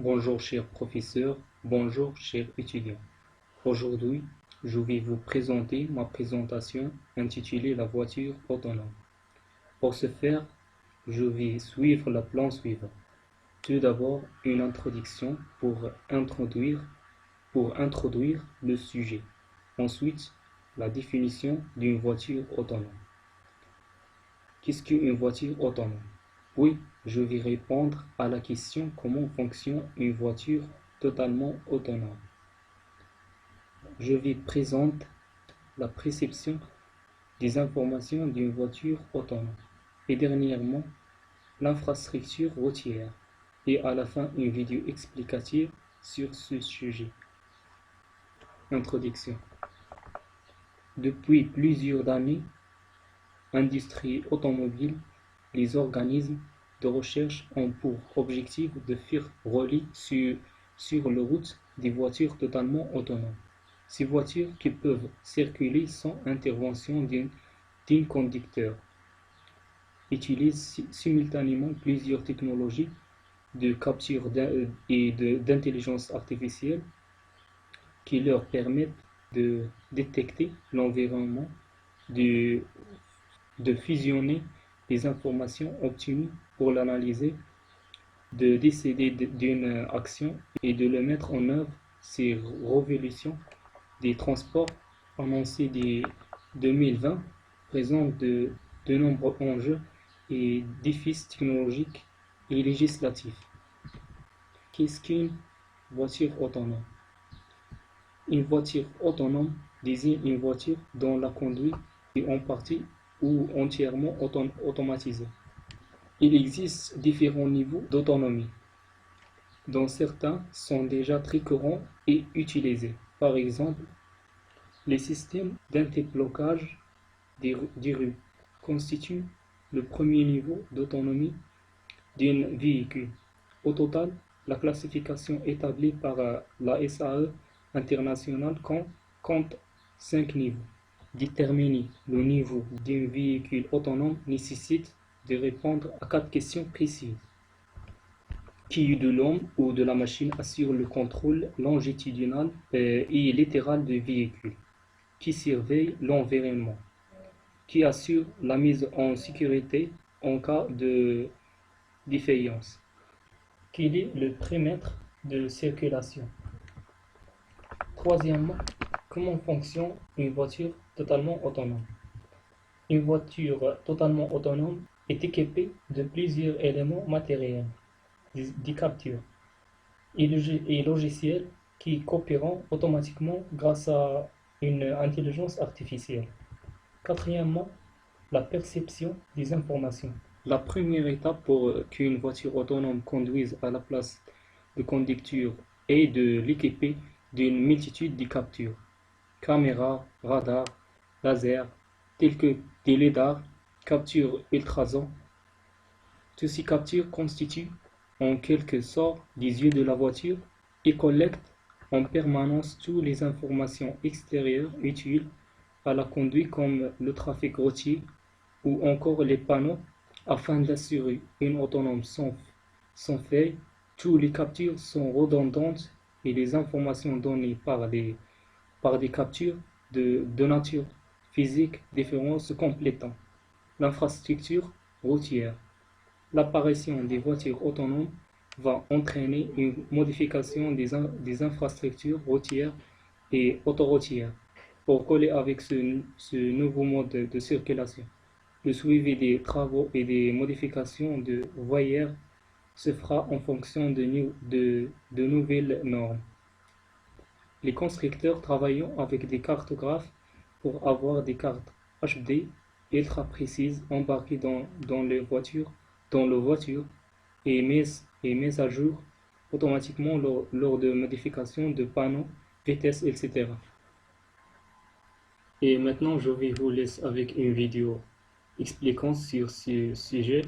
Bonjour cher professeur, bonjour chers étudiants. Aujourd'hui, je vais vous présenter ma présentation intitulée La voiture autonome. Pour ce faire, je vais suivre le plan suivant. Tout d'abord, une introduction pour introduire le sujet. Ensuite, la définition d'une voiture autonome. Qu'est-ce qu'une voiture autonome? Puis, je vais répondre à la question comment fonctionne une voiture totalement autonome. Je vais présenter la préception des informations d'une voiture autonome et dernièrement l'infrastructure routière et à la fin une vidéo explicative sur ce sujet. Introduction. Depuis plusieurs années, industrie automobile, les organismes de recherche ont pour objectif de faire rouler sur les routes des voitures totalement autonomes. Ces voitures qui peuvent circuler sans intervention d'un conducteur utilisent simultanément plusieurs technologies de capture et d'intelligence artificielle qui leur permettent de détecter l'environnement, de fusionner les informations obtenues pour l'analyser, de décider d'une action et de le mettre en œuvre. Ces révolutions des transports annoncées dès 2020 présentent de nombreux enjeux et défis technologiques et législatifs. Qu'est-ce qu'une voiture autonome? Une voiture autonome désigne une voiture dont la conduite est en partie ou entièrement automatisée. Il existe différents niveaux d'autonomie, dont certains sont déjà très courants et utilisés. Par exemple, les systèmes d'anti-blocage des rues constituent le premier niveau d'autonomie d'un véhicule. Au total, la classification établie par la SAE internationale compte 5 niveaux. Déterminer le niveau d'un véhicule autonome nécessite de répondre à 4 questions précises. Qui de l'homme ou de la machine assure le contrôle longitudinal et latéral du véhicule? Qui surveille l'environnement? Qui assure la mise en sécurité en cas de défaillance? Quel est le périmètre de circulation? Troisièmement, comment fonctionne une voiture totalement autonome? Une voiture totalement autonome est équipée de plusieurs éléments matériels, des captures et logiciels qui coopérent automatiquement grâce à une intelligence artificielle. Quatrièmement, la perception des informations. La première étape pour qu'une voiture autonome conduise à la place de conducteur est de l'équiper d'une multitude de captures, caméras, radars, lasers, tels que des lidars, captures ultrasons. Toutes ces captures constituent en quelque sorte des yeux de la voiture et collectent en permanence toutes les informations extérieures utiles à la conduite comme le trafic routier ou encore les panneaux afin d'assurer une autonome sans faille. Toutes les captures sont redondantes et les informations données par des captures de nature physique différente se complétant. L'infrastructure routière. L'apparition des voitures autonomes va entraîner une modification des infrastructures routières et autoroutières pour coller avec ce nouveau mode de circulation. Le suivi des travaux et des modifications de voiries se fera en fonction de nouvelles normes. Les constructeurs travaillant avec des cartographes pour avoir des cartes HD ultra précises embarquées dans le voiture et mises à jour automatiquement lors de modifications de panneaux, vitesse, etc. Et maintenant, je vais vous laisser avec une vidéo expliquant sur ce sujet.